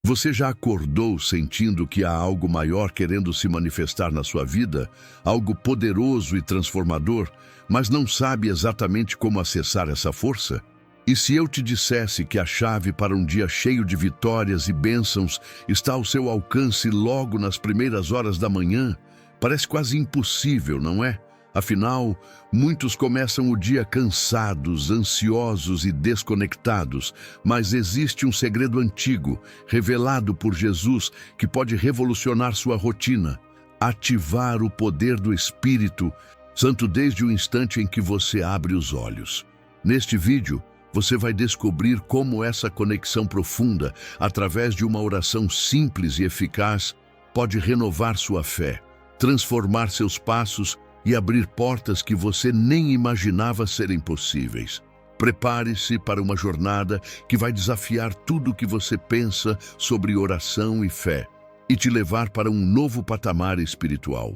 Você já acordou sentindo que há algo maior querendo se manifestar na sua vida, algo poderoso e transformador, mas não sabe exatamente como acessar essa força? E se eu te dissesse que a chave para um dia cheio de vitórias e bênçãos está ao seu alcance logo nas primeiras horas da manhã? Parece quase impossível, não é? Afinal, muitos começam o dia cansados, ansiosos e desconectados, mas existe um segredo antigo, revelado por Jesus, que pode revolucionar sua rotina: ativar o poder do Espírito Santo desde o instante em que você abre os olhos. Neste vídeo, você vai descobrir como essa conexão profunda, através de uma oração simples e eficaz, pode renovar sua fé, transformar seus passos e abrir portas que você nem imaginava serem possíveis. Prepare-se para uma jornada que vai desafiar tudo o que você pensa sobre oração e fé e te levar para um novo patamar espiritual.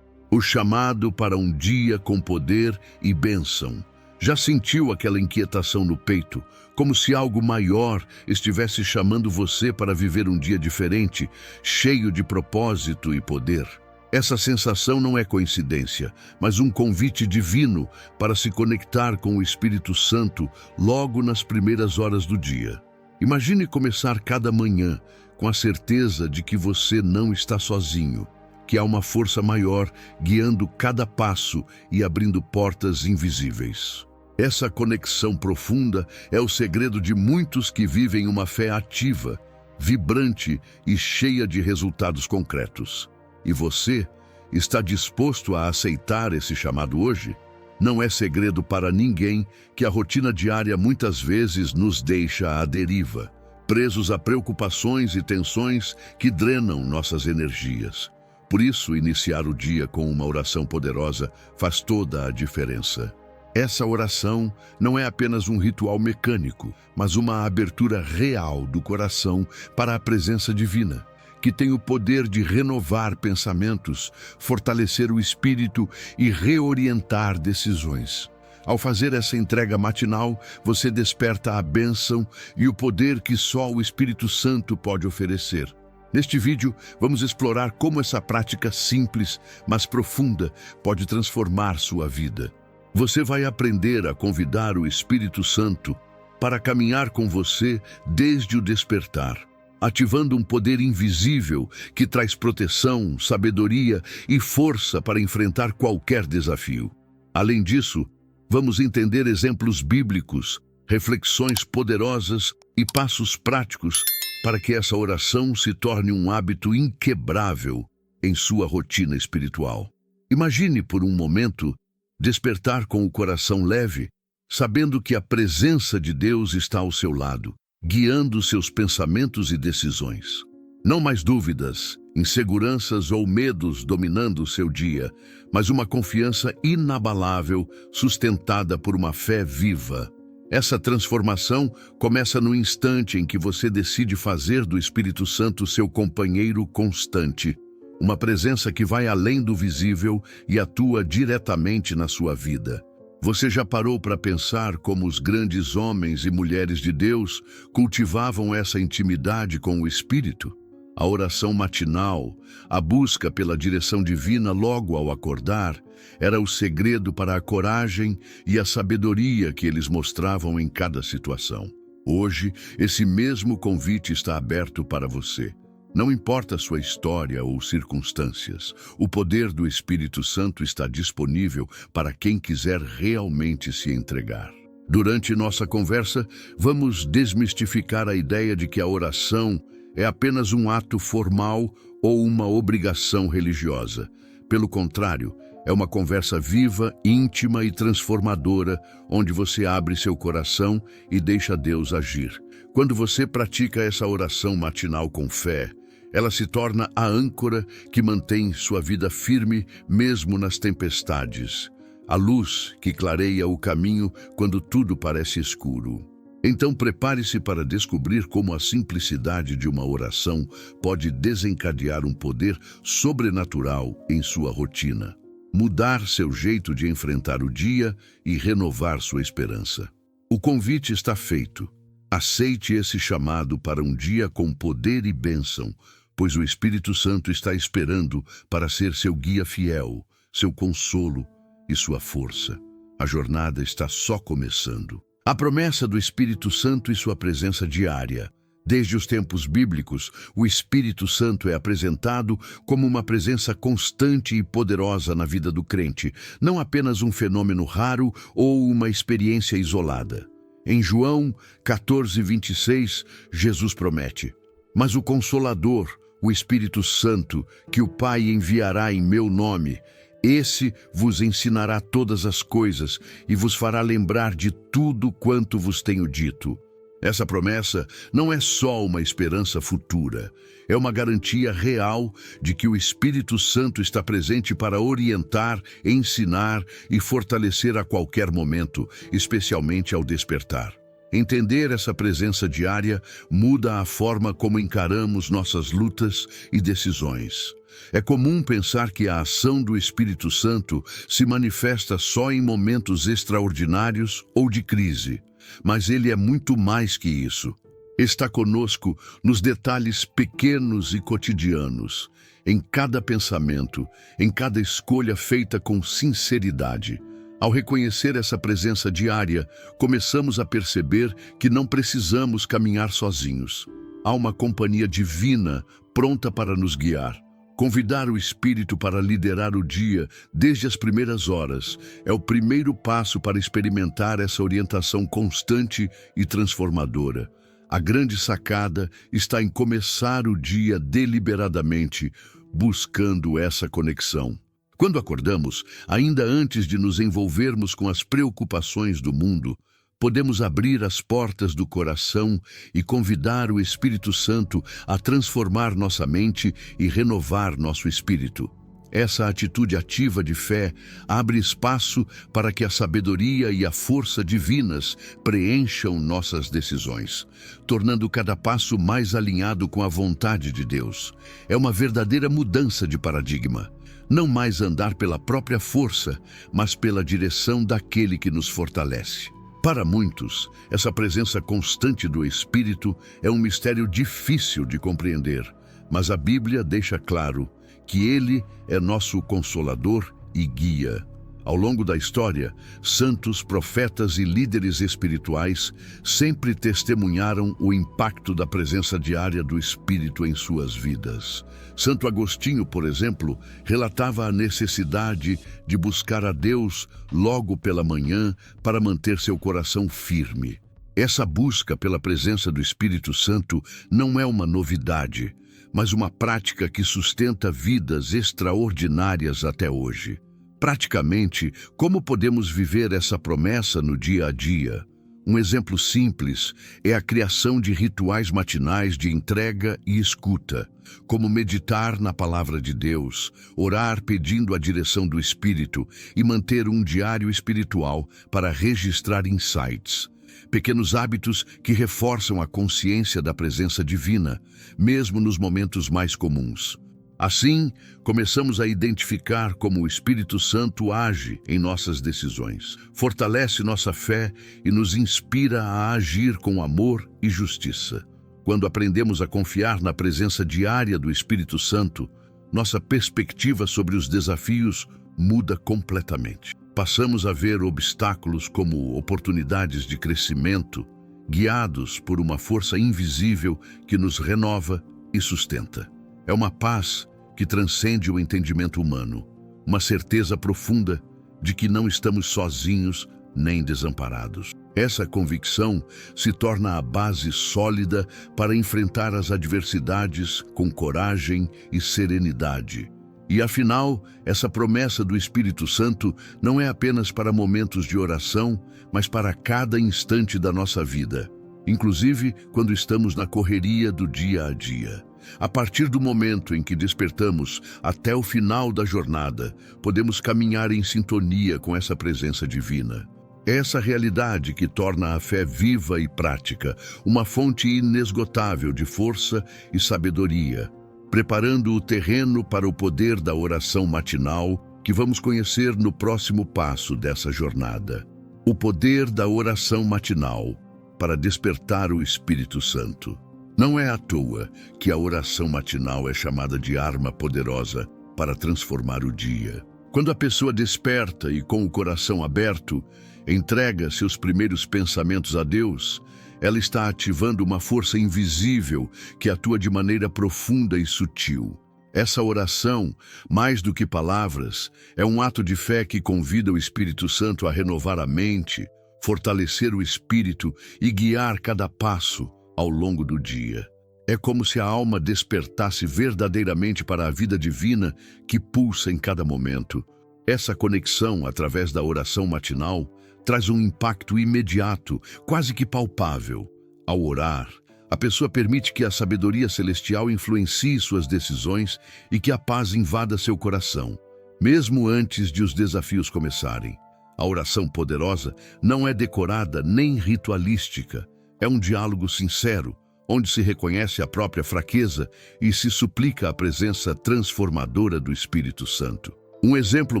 O chamado para um dia com poder e bênção. Já sentiu aquela inquietação no peito, como se algo maior estivesse chamando você para viver um dia diferente, cheio de propósito e poder? Essa sensação não é coincidência, mas um convite divino para se conectar com o Espírito Santo logo nas primeiras horas do dia. Imagine começar cada manhã com a certeza de que você não está sozinho, que há uma força maior guiando cada passo e abrindo portas invisíveis. Essa conexão profunda é o segredo de muitos que vivem uma fé ativa, vibrante e cheia de resultados concretos. E você está disposto a aceitar esse chamado hoje? Não é segredo para ninguém que a rotina diária muitas vezes nos deixa à deriva, presos a preocupações e tensões que drenam nossas energias. Por isso, iniciar o dia com uma oração poderosa faz toda a diferença. Essa oração não é apenas um ritual mecânico, mas uma abertura real do coração para a presença divina, que tem o poder de renovar pensamentos, fortalecer o espírito e reorientar decisões. Ao fazer essa entrega matinal, você desperta a bênção e o poder que só o Espírito Santo pode oferecer. Neste vídeo, vamos explorar como essa prática simples, mas profunda, pode transformar sua vida. Você vai aprender a convidar o Espírito Santo para caminhar com você desde o despertar, ativando um poder invisível que traz proteção, sabedoria e força para enfrentar qualquer desafio. Além disso, vamos entender exemplos bíblicos, reflexões poderosas e passos práticos para que essa oração se torne um hábito inquebrável em sua rotina espiritual. Imagine por um momento despertar com o coração leve, sabendo que a presença de Deus está ao seu lado, guiando seus pensamentos e decisões. Não mais dúvidas, inseguranças ou medos dominando o seu dia, mas uma confiança inabalável, sustentada por uma fé viva. Essa transformação começa no instante em que você decide fazer do Espírito Santo seu companheiro constante, uma presença que vai além do visível e atua diretamente na sua vida. Você já parou para pensar como os grandes homens e mulheres de Deus cultivavam essa intimidade com o Espírito? A oração matinal, a busca pela direção divina logo ao acordar, era o segredo para a coragem e a sabedoria que eles mostravam em cada situação. Hoje, esse mesmo convite está aberto para você. Não importa sua história ou circunstâncias, o poder do Espírito Santo está disponível para quem quiser realmente se entregar. Durante nossa conversa, vamos desmistificar a ideia de que a oração é apenas um ato formal ou uma obrigação religiosa. Pelo contrário, é uma conversa viva, íntima e transformadora, onde você abre seu coração e deixa Deus agir. Quando você pratica essa oração matinal com fé, ela se torna a âncora que mantém sua vida firme mesmo nas tempestades, a luz que clareia o caminho quando tudo parece escuro. Então prepare-se para descobrir como a simplicidade de uma oração pode desencadear um poder sobrenatural em sua rotina, mudar seu jeito de enfrentar o dia e renovar sua esperança. O convite está feito. Aceite esse chamado para um dia com poder e bênção, pois o Espírito Santo está esperando para ser seu guia fiel, seu consolo e sua força. A jornada está só começando. A promessa do Espírito Santo e sua presença diária. Desde os tempos bíblicos, o Espírito Santo é apresentado como uma presença constante e poderosa na vida do crente, não apenas um fenômeno raro ou uma experiência isolada. Em João 14:26, Jesus promete: "Mas o Consolador, o Espírito Santo, que o Pai enviará em meu nome, esse vos ensinará todas as coisas e vos fará lembrar de tudo quanto vos tenho dito." Essa promessa não é só uma esperança futura, é uma garantia real de que o Espírito Santo está presente para orientar, ensinar e fortalecer a qualquer momento, especialmente ao despertar. Entender essa presença diária muda a forma como encaramos nossas lutas e decisões. É comum pensar que a ação do Espírito Santo se manifesta só em momentos extraordinários ou de crise. Mas ele é muito mais que isso. Está conosco nos detalhes pequenos e cotidianos, em cada pensamento, em cada escolha feita com sinceridade. Ao reconhecer essa presença diária, começamos a perceber que não precisamos caminhar sozinhos. Há uma companhia divina pronta para nos guiar. Convidar o Espírito para liderar o dia desde as primeiras horas é o primeiro passo para experimentar essa orientação constante e transformadora. A grande sacada está em começar o dia deliberadamente, buscando essa conexão. Quando acordamos, ainda antes de nos envolvermos com as preocupações do mundo, podemos abrir as portas do coração e convidar o Espírito Santo a transformar nossa mente e renovar nosso espírito. Essa atitude ativa de fé abre espaço para que a sabedoria e a força divinas preencham nossas decisões, tornando cada passo mais alinhado com a vontade de Deus. É uma verdadeira mudança de paradigma. Não mais andar pela própria força, mas pela direção daquele que nos fortalece. Para muitos, essa presença constante do Espírito é um mistério difícil de compreender, mas a Bíblia deixa claro que Ele é nosso Consolador e guia. Ao longo da história, santos, profetas e líderes espirituais sempre testemunharam o impacto da presença diária do Espírito em suas vidas. Santo Agostinho, por exemplo, relatava a necessidade de buscar a Deus logo pela manhã para manter seu coração firme. Essa busca pela presença do Espírito Santo não é uma novidade, mas uma prática que sustenta vidas extraordinárias até hoje. Praticamente, como podemos viver essa promessa no dia a dia? Um exemplo simples é a criação de rituais matinais de entrega e escuta, como meditar na palavra de Deus, orar pedindo a direção do Espírito e manter um diário espiritual para registrar insights. Pequenos hábitos que reforçam a consciência da presença divina, mesmo nos momentos mais comuns. Assim, começamos a identificar como o Espírito Santo age em nossas decisões, fortalece nossa fé e nos inspira a agir com amor e justiça. Quando aprendemos a confiar na presença diária do Espírito Santo, nossa perspectiva sobre os desafios muda completamente. Passamos a ver obstáculos como oportunidades de crescimento, guiados por uma força invisível que nos renova e sustenta. É uma paz que transcende o entendimento humano, uma certeza profunda de que não estamos sozinhos nem desamparados. Essa convicção se torna a base sólida para enfrentar as adversidades com coragem e serenidade. E afinal, essa promessa do Espírito Santo não é apenas para momentos de oração, mas para cada instante da nossa vida, inclusive quando estamos na correria do dia a dia. A partir do momento em que despertamos até o final da jornada, podemos caminhar em sintonia com essa presença divina. É essa realidade que torna a fé viva e prática, uma fonte inesgotável de força e sabedoria, preparando o terreno para o poder da oração matinal que vamos conhecer no próximo passo dessa jornada. O poder da oração matinal. para despertar o Espírito Santo. Não é à toa que a oração matinal é chamada de arma poderosa para transformar o dia. Quando a pessoa desperta e, com o coração aberto, entrega seus primeiros pensamentos a Deus, ela está ativando uma força invisível que atua de maneira profunda e sutil. Essa oração, mais do que palavras, é um ato de fé que convida o Espírito Santo a renovar a mente, fortalecer o espírito e guiar cada passo ao longo do dia. É como se a alma despertasse verdadeiramente para a vida divina que pulsa em cada momento. Essa conexão, através da oração matinal, traz um impacto imediato, quase que palpável. Ao orar, a pessoa permite que a sabedoria celestial influencie suas decisões e que a paz invada seu coração, mesmo antes de os desafios começarem. A oração poderosa não é decorada nem ritualística. É um diálogo sincero, onde se reconhece a própria fraqueza e se suplica a presença transformadora do Espírito Santo. Um exemplo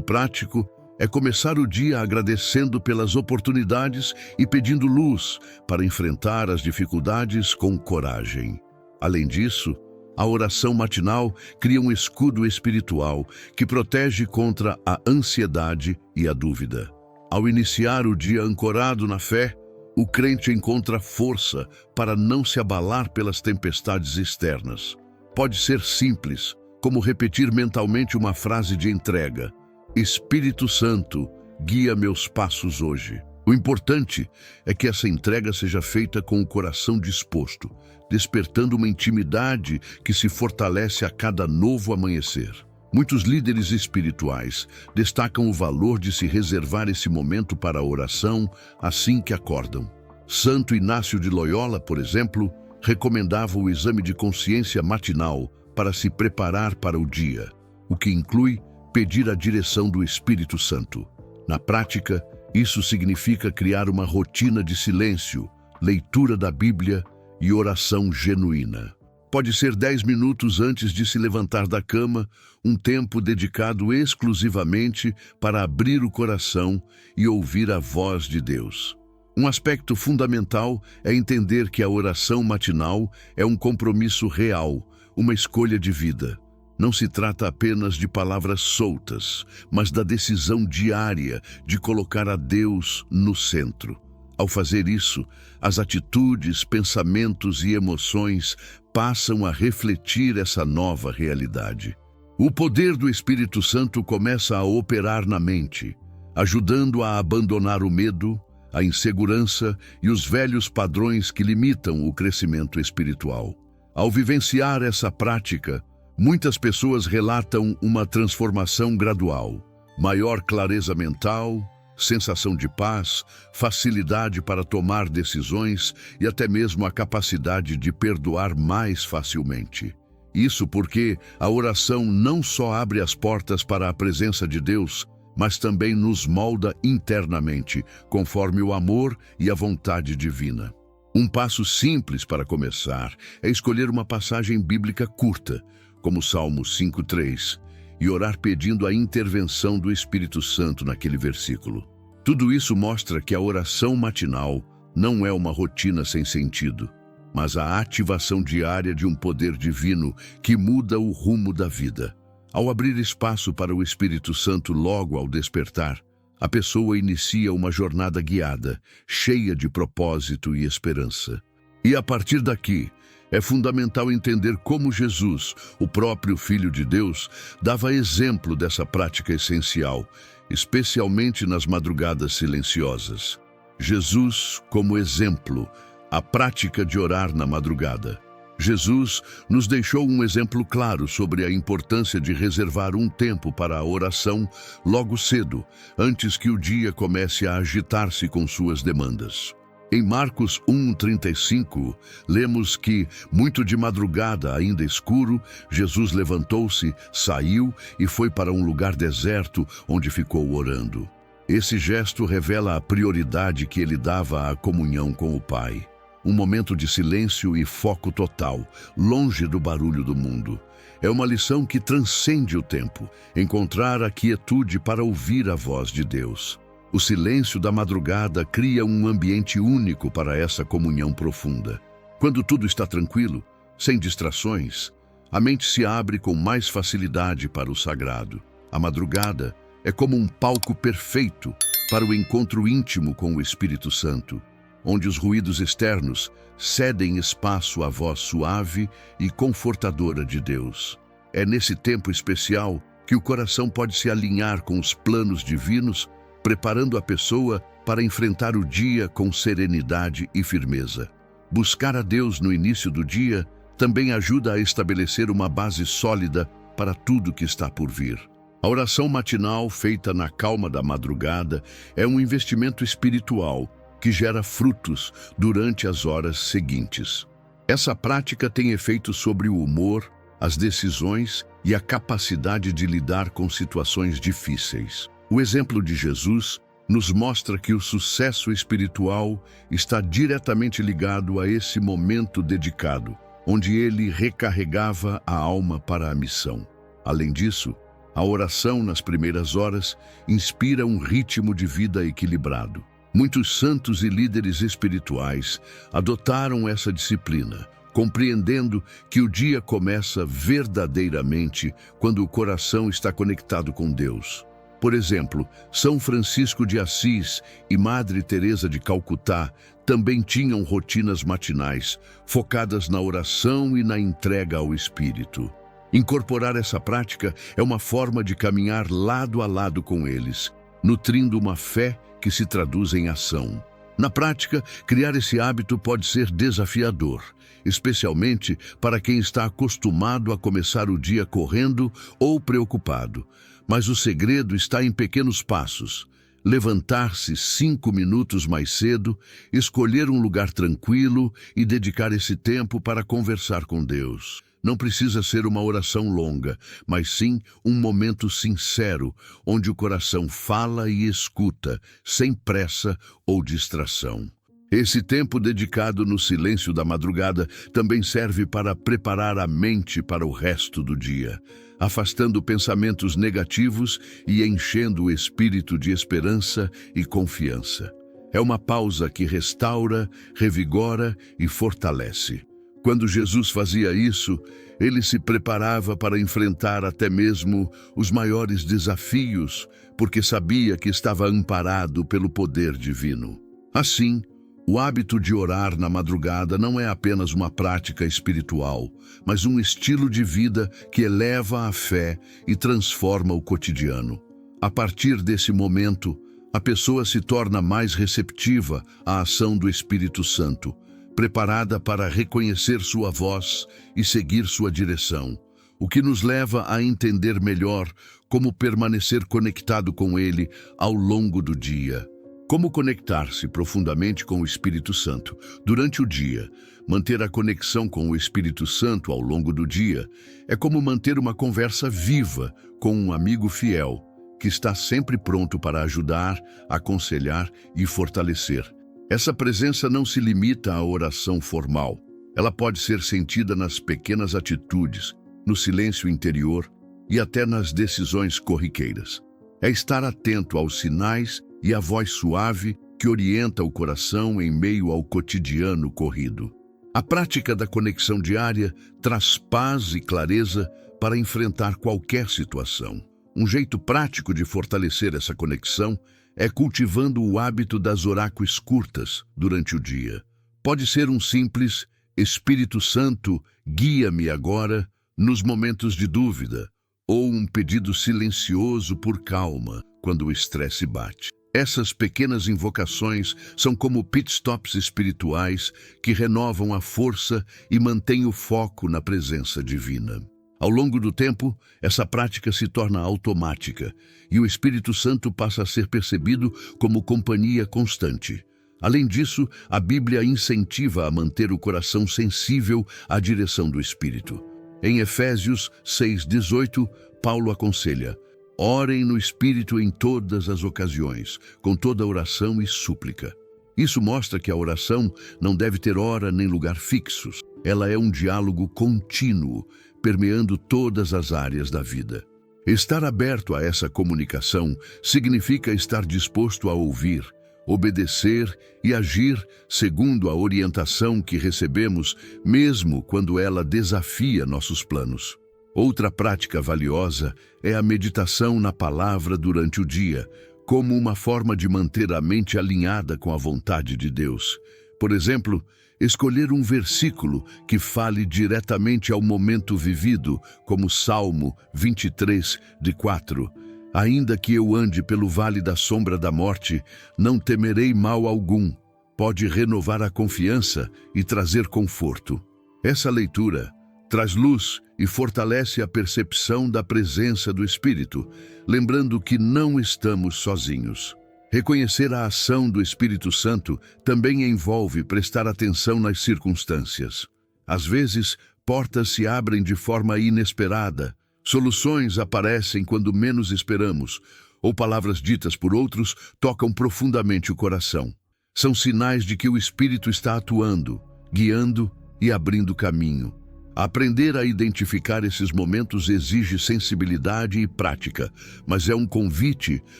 prático é começar o dia agradecendo pelas oportunidades e pedindo luz para enfrentar as dificuldades com coragem. Além disso, a oração matinal cria um escudo espiritual que protege contra a ansiedade e a dúvida. Ao iniciar o dia ancorado na fé, o crente encontra força para não se abalar pelas tempestades externas. Pode ser simples, como repetir mentalmente uma frase de entrega: Espírito Santo, guia meus passos hoje. O importante é que essa entrega seja feita com o coração disposto, despertando uma intimidade que se fortalece a cada novo amanhecer. Muitos líderes espirituais destacam o valor de se reservar esse momento para a oração assim que acordam. Santo Inácio de Loyola, por exemplo, recomendava o exame de consciência matinal para se preparar para o dia, o que inclui pedir a direção do Espírito Santo. Na prática, isso significa criar uma rotina de silêncio, leitura da Bíblia e oração genuína. Pode ser 10 minutos antes de se levantar da cama, um tempo dedicado exclusivamente para abrir o coração e ouvir a voz de Deus. Um aspecto fundamental é entender que a oração matinal é um compromisso real, uma escolha de vida. Não se trata apenas de palavras soltas, mas da decisão diária de colocar a Deus no centro. Ao fazer isso, as atitudes, pensamentos e emoções passam a refletir essa nova realidade. O poder do Espírito Santo começa a operar na mente, ajudando a abandonar o medo, a insegurança e os velhos padrões que limitam o crescimento espiritual. Ao vivenciar essa prática, muitas pessoas relatam uma transformação gradual, maior clareza mental, sensação de paz, facilidade para tomar decisões e até mesmo a capacidade de perdoar mais facilmente. Isso porque a oração não só abre as portas para a presença de Deus, mas também nos molda internamente, conforme o amor e a vontade divina. Um passo simples para começar é escolher uma passagem bíblica curta, como Salmo 5:3, e orar pedindo a intervenção do Espírito Santo naquele versículo. Tudo isso mostra que a oração matinal não é uma rotina sem sentido, mas a ativação diária de um poder divino que muda o rumo da vida. Ao abrir espaço para o Espírito Santo logo ao despertar, a pessoa inicia uma jornada guiada, cheia de propósito e esperança. E a partir daqui, é fundamental entender como Jesus, o próprio Filho de Deus, dava exemplo dessa prática essencial, especialmente nas madrugadas silenciosas. Jesus como exemplo, a prática de orar na madrugada. Jesus nos deixou um exemplo claro sobre a importância de reservar um tempo para a oração logo cedo, antes que o dia comece a agitar-se com suas demandas. Em Marcos 1:35, lemos que, muito de madrugada, ainda escuro, Jesus levantou-se, saiu e foi para um lugar deserto, onde ficou orando. Esse gesto revela a prioridade que ele dava à comunhão com o Pai. Um momento de silêncio e foco total, longe do barulho do mundo. É uma lição que transcende o tempo, encontrar a quietude para ouvir a voz de Deus. O silêncio da madrugada cria um ambiente único para essa comunhão profunda. Quando tudo está tranquilo, sem distrações, a mente se abre com mais facilidade para o sagrado. A madrugada é como um palco perfeito para o encontro íntimo com o Espírito Santo, onde os ruídos externos cedem espaço à voz suave e confortadora de Deus. É nesse tempo especial que o coração pode se alinhar com os planos divinos, preparando a pessoa para enfrentar o dia com serenidade e firmeza. Buscar a Deus no início do dia também ajuda a estabelecer uma base sólida para tudo que está por vir. A oração matinal, feita na calma da madrugada, é um investimento espiritual que gera frutos durante as horas seguintes. Essa prática tem efeito sobre o humor, as decisões e a capacidade de lidar com situações difíceis. O exemplo de Jesus nos mostra que o sucesso espiritual está diretamente ligado a esse momento dedicado, onde ele recarregava a alma para a missão. Além disso, a oração nas primeiras horas inspira um ritmo de vida equilibrado. Muitos santos e líderes espirituais adotaram essa disciplina, compreendendo que o dia começa verdadeiramente quando o coração está conectado com Deus. Por exemplo, São Francisco de Assis e Madre Teresa de Calcutá também tinham rotinas matinais, focadas na oração e na entrega ao Espírito. Incorporar essa prática é uma forma de caminhar lado a lado com eles, nutrindo uma fé que se traduz em ação. Na prática, criar esse hábito pode ser desafiador, especialmente para quem está acostumado a começar o dia correndo ou preocupado. Mas o segredo está em pequenos passos. Levantar-se 5 minutos mais cedo, escolher um lugar tranquilo e dedicar esse tempo para conversar com Deus. Não precisa ser uma oração longa, mas sim um momento sincero, onde o coração fala e escuta, sem pressa ou distração. Esse tempo dedicado no silêncio da madrugada também serve para preparar a mente para o resto do dia, afastando pensamentos negativos e enchendo o espírito de esperança e confiança. É uma pausa que restaura, revigora e fortalece. Quando Jesus fazia isso, ele se preparava para enfrentar até mesmo os maiores desafios, porque sabia que estava amparado pelo poder divino. Assim, o hábito de orar na madrugada não é apenas uma prática espiritual, mas um estilo de vida que eleva a fé e transforma o cotidiano. A partir desse momento, a pessoa se torna mais receptiva à ação do Espírito Santo, preparada para reconhecer sua voz e seguir sua direção, o que nos leva a entender melhor como permanecer conectado com ele ao longo do dia. Como conectar-se profundamente com o Espírito Santo durante o dia? Manter a conexão com o Espírito Santo ao longo do dia é como manter uma conversa viva com um amigo fiel, que está sempre pronto para ajudar, aconselhar e fortalecer. Essa presença não se limita à oração formal. Ela pode ser sentida nas pequenas atitudes, no silêncio interior e até nas decisões corriqueiras. É estar atento aos sinais e à voz suave que orienta o coração em meio ao cotidiano corrido. A prática da conexão diária traz paz e clareza para enfrentar qualquer situação. Um jeito prático de fortalecer essa conexão é cultivando o hábito das oráculos curtas durante o dia. Pode ser um simples Espírito Santo, guia-me agora nos momentos de dúvida, ou um pedido silencioso por calma quando o estresse bate. Essas pequenas invocações são como pitstops espirituais que renovam a força e mantêm o foco na presença divina. Ao longo do tempo, essa prática se torna automática e o Espírito Santo passa a ser percebido como companhia constante. Além disso, a Bíblia incentiva a manter o coração sensível à direção do Espírito. Em Efésios 6:18, Paulo aconselha: orem no Espírito em todas as ocasiões, com toda oração e súplica. Isso mostra que a oração não deve ter hora nem lugar fixos. Ela é um diálogo contínuo, permeando todas as áreas da vida. Estar aberto a essa comunicação significa estar disposto a ouvir, obedecer e agir segundo a orientação que recebemos, mesmo quando ela desafia nossos planos. Outra prática valiosa é a meditação na palavra durante o dia, como uma forma de manter a mente alinhada com a vontade de Deus. Por exemplo, escolher um versículo que fale diretamente ao momento vivido, como Salmo 23:4. Ainda que eu ande pelo vale da sombra da morte, não temerei mal algum. Pode renovar a confiança e trazer conforto. Essa leitura traz luz e fortalece a percepção da presença do Espírito, lembrando que não estamos sozinhos. Reconhecer a ação do Espírito Santo também envolve prestar atenção nas circunstâncias. Às vezes, portas se abrem de forma inesperada, soluções aparecem quando menos esperamos, ou palavras ditas por outros tocam profundamente o coração. São sinais de que o Espírito está atuando, guiando e abrindo caminho. Aprender a identificar esses momentos exige sensibilidade e prática, mas é um convite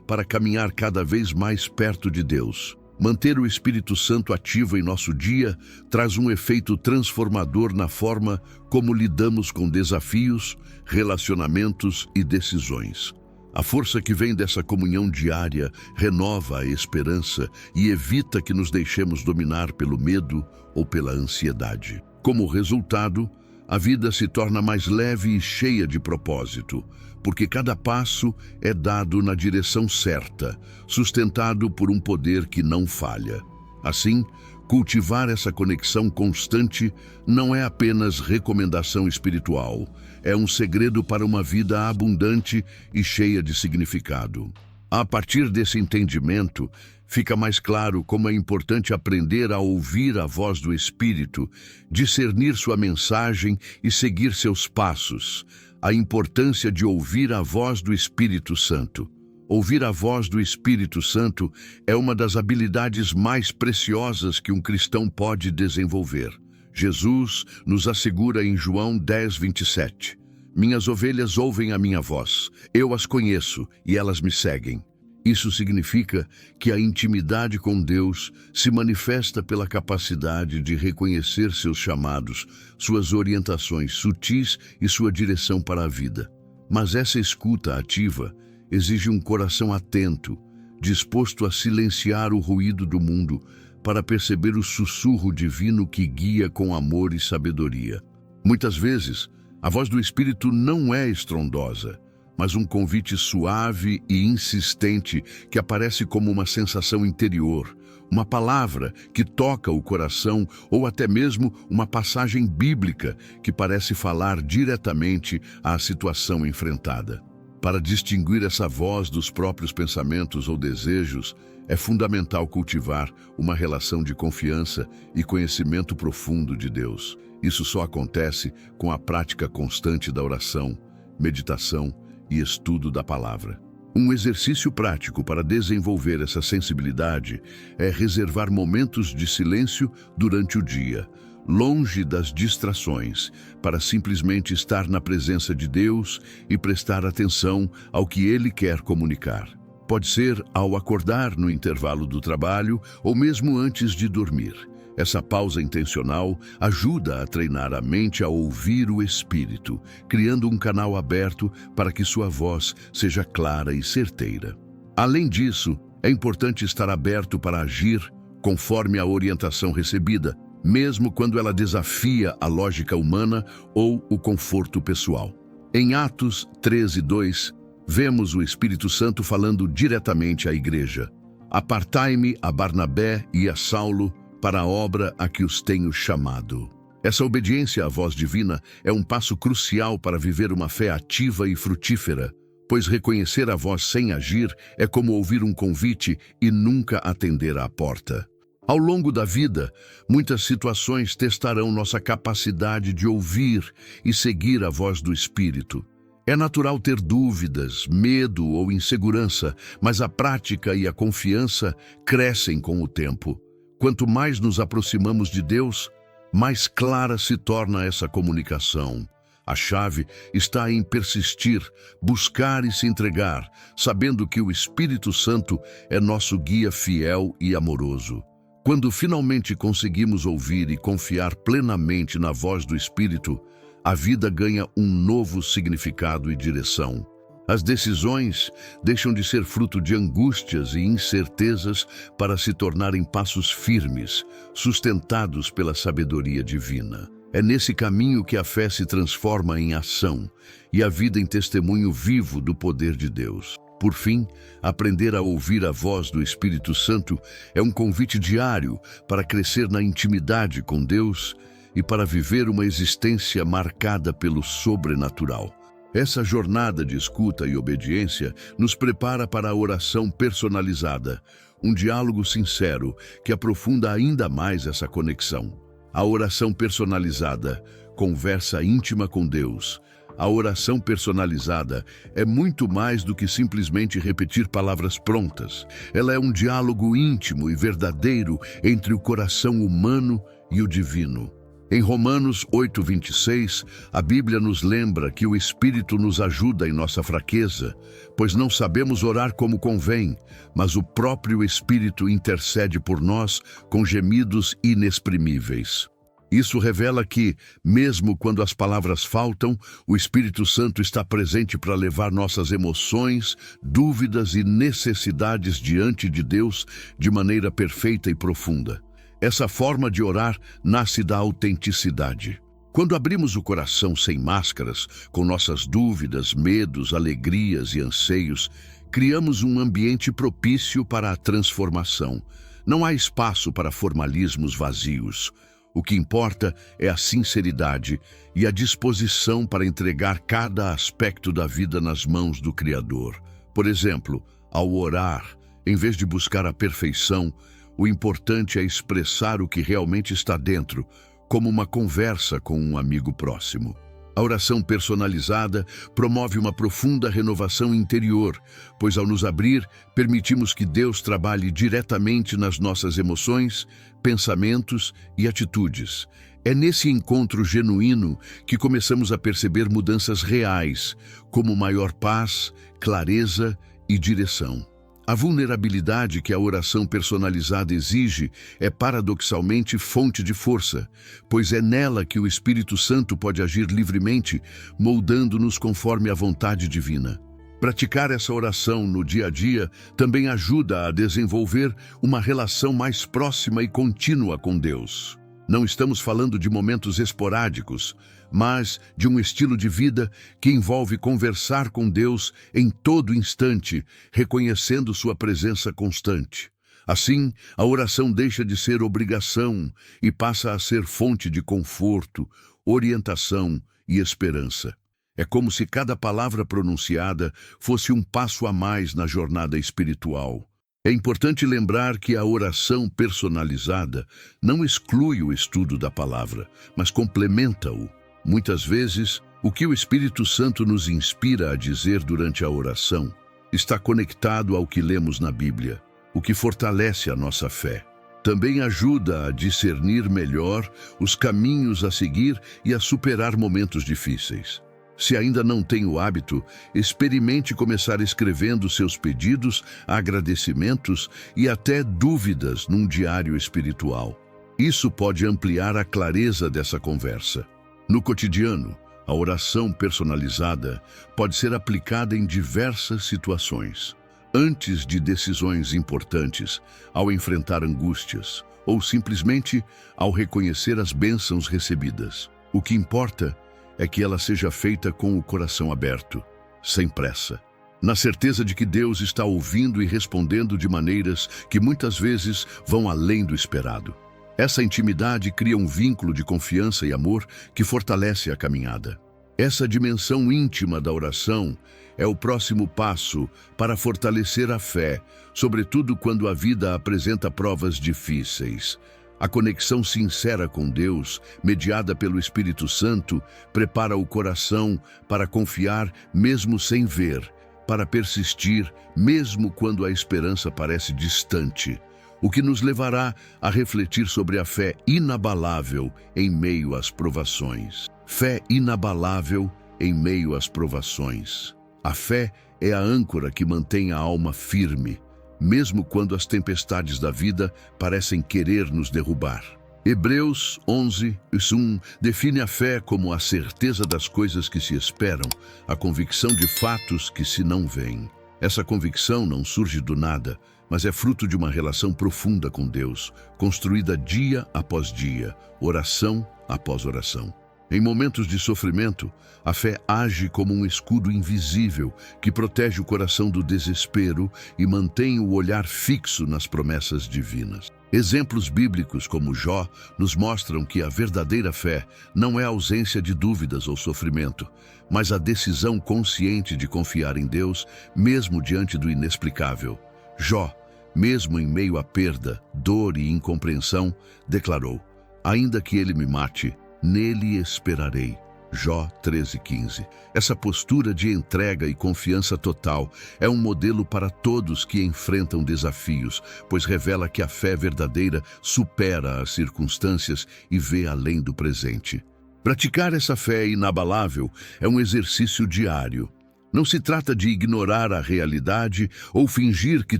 para caminhar cada vez mais perto de Deus. Manter o Espírito Santo ativo em nosso dia traz um efeito transformador na forma como lidamos com desafios, relacionamentos e decisões. A força que vem dessa comunhão diária renova a esperança e evita que nos deixemos dominar pelo medo ou pela ansiedade. Como resultado, a vida se torna mais leve e cheia de propósito, porque cada passo é dado na direção certa, sustentado por um poder que não falha. Assim, cultivar essa conexão constante não é apenas recomendação espiritual, é um segredo para uma vida abundante e cheia de significado. A partir desse entendimento, fica mais claro como é importante aprender a ouvir a voz do Espírito, discernir sua mensagem e seguir seus passos. A importância de ouvir a voz do Espírito Santo. Ouvir a voz do Espírito Santo é uma das habilidades mais preciosas que um cristão pode desenvolver. Jesus nos assegura em João 10:27. Minhas ovelhas ouvem a minha voz, eu as conheço e elas me seguem. Isso significa que a intimidade com Deus se manifesta pela capacidade de reconhecer seus chamados, suas orientações sutis e sua direção para a vida. Mas essa escuta ativa exige um coração atento, disposto a silenciar o ruído do mundo para perceber o sussurro divino que guia com amor e sabedoria. Muitas vezes, a voz do Espírito não é estrondosa, mas um convite suave e insistente que aparece como uma sensação interior, uma palavra que toca o coração ou até mesmo uma passagem bíblica que parece falar diretamente à situação enfrentada. Para distinguir essa voz dos próprios pensamentos ou desejos, é fundamental cultivar uma relação de confiança e conhecimento profundo de Deus. Isso só acontece com a prática constante da oração, meditação e estudo da palavra. Um exercício prático para desenvolver essa sensibilidade é reservar momentos de silêncio durante o dia, longe das distrações, para simplesmente estar na presença de Deus e prestar atenção ao que Ele quer comunicar. Pode ser ao acordar no intervalo do trabalho ou mesmo antes de dormir. Essa pausa intencional ajuda a treinar a mente a ouvir o Espírito, criando um canal aberto para que sua voz seja clara e certeira. Além disso, é importante estar aberto para agir conforme a orientação recebida, mesmo quando ela desafia a lógica humana ou o conforto pessoal. Em Atos 13:2, vemos o Espírito Santo falando diretamente à igreja. Apartai-me a Barnabé e a Saulo para a obra a que os tenho chamado. Essa obediência à voz divina é um passo crucial para viver uma fé ativa e frutífera, pois reconhecer a voz sem agir é como ouvir um convite e nunca atender à porta. Ao longo da vida, muitas situações testarão nossa capacidade de ouvir e seguir a voz do Espírito. É natural ter dúvidas, medo ou insegurança, mas a prática e a confiança crescem com o tempo. Quanto mais nos aproximamos de Deus, mais clara se torna essa comunicação. A chave está em persistir, buscar e se entregar, sabendo que o Espírito Santo é nosso guia fiel e amoroso. Quando finalmente conseguimos ouvir e confiar plenamente na voz do Espírito, a vida ganha um novo significado e direção. As decisões deixam de ser fruto de angústias e incertezas para se tornarem passos firmes, sustentados pela sabedoria divina. É nesse caminho que a fé se transforma em ação e a vida em testemunho vivo do poder de Deus. Por fim, aprender a ouvir a voz do Espírito Santo é um convite diário para crescer na intimidade com Deus e para viver uma existência marcada pelo sobrenatural. Essa jornada de escuta e obediência nos prepara para a oração personalizada, um diálogo sincero que aprofunda ainda mais essa conexão. A oração personalizada, conversa íntima com Deus. A oração personalizada é muito mais do que simplesmente repetir palavras prontas. Ela é um diálogo íntimo e verdadeiro entre o coração humano e o divino. Em Romanos 8:26, a Bíblia nos lembra que o Espírito nos ajuda em nossa fraqueza, pois não sabemos orar como convém, mas o próprio Espírito intercede por nós com gemidos inexprimíveis. Isso revela que, mesmo quando as palavras faltam, o Espírito Santo está presente para levar nossas emoções, dúvidas e necessidades diante de Deus de maneira perfeita e profunda. Essa forma de orar nasce da autenticidade. Quando abrimos o coração sem máscaras, com nossas dúvidas, medos, alegrias e anseios, criamos um ambiente propício para a transformação. Não há espaço para formalismos vazios. O que importa é a sinceridade e a disposição para entregar cada aspecto da vida nas mãos do Criador. Por exemplo, ao orar, em vez de buscar a perfeição, o importante é expressar o que realmente está dentro, como uma conversa com um amigo próximo. A oração personalizada promove uma profunda renovação interior, pois ao nos abrir, permitimos que Deus trabalhe diretamente nas nossas emoções, pensamentos e atitudes. É nesse encontro genuíno que começamos a perceber mudanças reais, como maior paz, clareza e direção. A vulnerabilidade que a oração personalizada exige é paradoxalmente fonte de força, pois é nela que o Espírito Santo pode agir livremente, moldando-nos conforme a vontade divina. Praticar essa oração no dia a dia também ajuda a desenvolver uma relação mais próxima e contínua com Deus. Não estamos falando de momentos esporádicos, mas de um estilo de vida que envolve conversar com Deus em todo instante, reconhecendo sua presença constante. Assim, a oração deixa de ser obrigação e passa a ser fonte de conforto, orientação e esperança. É como se cada palavra pronunciada fosse um passo a mais na jornada espiritual. É importante lembrar que a oração personalizada não exclui o estudo da palavra, mas complementa-o. Muitas vezes, o que o Espírito Santo nos inspira a dizer durante a oração está conectado ao que lemos na Bíblia, o que fortalece a nossa fé. Também ajuda a discernir melhor os caminhos a seguir e a superar momentos difíceis. Se ainda não tem o hábito, experimente começar escrevendo seus pedidos, agradecimentos e até dúvidas num diário espiritual. Isso pode ampliar a clareza dessa conversa. No cotidiano, a oração personalizada pode ser aplicada em diversas situações. Antes de decisões importantes, ao enfrentar angústias, ou simplesmente ao reconhecer as bênçãos recebidas. O que importa é que ela seja feita com o coração aberto, sem pressa, na certeza de que Deus está ouvindo e respondendo de maneiras que muitas vezes vão além do esperado. Essa intimidade cria um vínculo de confiança e amor que fortalece a caminhada. Essa dimensão íntima da oração é o próximo passo para fortalecer a fé, sobretudo quando a vida apresenta provas difíceis. A conexão sincera com Deus, mediada pelo Espírito Santo, prepara o coração para confiar mesmo sem ver, para persistir mesmo quando a esperança parece distante. o que nos levará a refletir sobre a fé inabalável em meio às provações. Fé inabalável em meio às provações. A fé é a âncora que mantém a alma firme, mesmo quando as tempestades da vida parecem querer nos derrubar. Hebreus 11:1 define a fé como a certeza das coisas que se esperam, a convicção de fatos que se não veem. Essa convicção não surge do nada, mas é fruto de uma relação profunda com Deus, construída dia após dia, oração após oração. Em momentos de sofrimento, a fé age como um escudo invisível que protege o coração do desespero e mantém o olhar fixo nas promessas divinas. Exemplos bíblicos como Jó nos mostram que a verdadeira fé não é a ausência de dúvidas ou sofrimento, mas a decisão consciente de confiar em Deus, mesmo diante do inexplicável. Jó, mesmo em meio à perda, dor e incompreensão, declarou: "Ainda que ele me mate, nele esperarei." Jó 13:15. Essa postura de entrega e confiança total é um modelo para todos que enfrentam desafios, pois revela que a fé verdadeira supera as circunstâncias e vê além do presente. Praticar essa fé inabalável é um exercício diário. Não se trata de ignorar a realidade ou fingir que